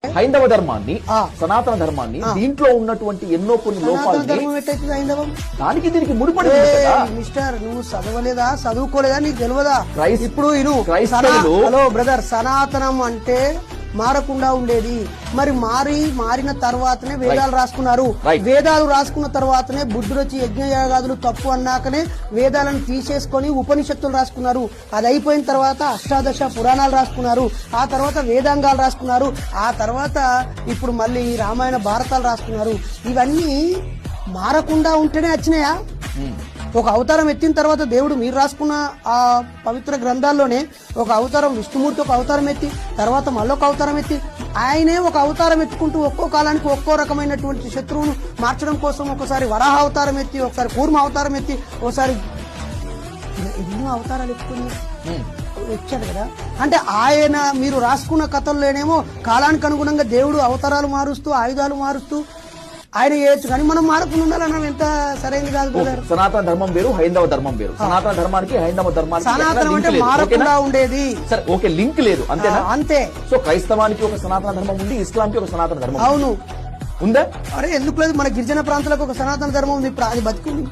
హైందవ ధర్మాన్ని సనాతన ధర్మాన్ని దీంట్లో ఉన్నటువంటి ఎన్నో కొన్ని లోపాలు దానికి దీనికి ముడిపడి మిస్టర్ నువ్వు చదవలేదా చదువుకోలేదా నీకు తెలియదా ఇప్పుడు హలో బ్రదర్ సనాతనం అంటే మారకుండా ఉండేది మరి మారిన తర్వాతనే వేదాలు రాసుకున్నారు వేదాలు రాసుకున్న తర్వాతనే బుద్ధుడు వచ్చి యజ్ఞయాగాదులు తప్పు అన్నాకనే వేదాలను తీసేసుకొని ఉపనిషత్తులు రాసుకున్నారు అది అయిపోయిన తర్వాత అష్టాదశ పురాణాలు రాసుకున్నారు ఆ తర్వాత వేదాంగాలు రాసుకున్నారు ఆ తర్వాత ఇప్పుడు మళ్ళీ రామాయణ భారతాలు రాసుకున్నారు ఇవన్నీ మారకుండా ఉంటేనే వచ్చినాయా ఒక అవతారం ఎత్తిన తర్వాత దేవుడు మీరు రాసుకున్న ఆ పవిత్ర గ్రంథాల్లోనే ఒక అవతారం విష్ణుమూర్తి ఒక అవతారం ఎత్తి తర్వాత మళ్ళొక అవతారం ఎత్తి ఆయనే ఒక అవతారం ఎత్తుకుంటూ ఒక్కో కాలానికి ఒక్కో రకమైనటువంటి శత్రువును మార్చడం కోసం ఒకసారి వరాహ అవతారం ఎత్తి ఒకసారి కూర్మ అవతారం ఎత్తి ఒకసారి ఎన్నో అవతారాలు ఎత్తుకుని వచ్చాడు కదా అంటే ఆయన మీరు రాసుకున్న కథల్లోనేమో కాలానికి అనుగుణంగా దేవుడు అవతారాలు మారుస్తూ ఆయుధాలు మారుస్తూ ఆయన చేయొచ్చు కానీ మనం మారకుండా ఉండాలన్నా ఎంత సరైనది కాదు. సనాతన ధర్మం వేరు హైందవ ధర్మం వేరు సనాతన ధర్మానికి హైందవ ధర్మానికి సనాతనం అంటే మారకుండా ఉండేది సరే ఓకే లింక్ లేదు అంతేనా అంతే సో క్రైస్తవానికి ఒక సనాతన ధర్మం ఉంది ఇస్లాంకి ఒక సనాతన ధర్మం అవును ఉందా అరే ఎందుకు లేదు మన గిరిజన ప్రాంతాలకు ఒక సనాతన ధర్మం ఉంది అది బతుకుంది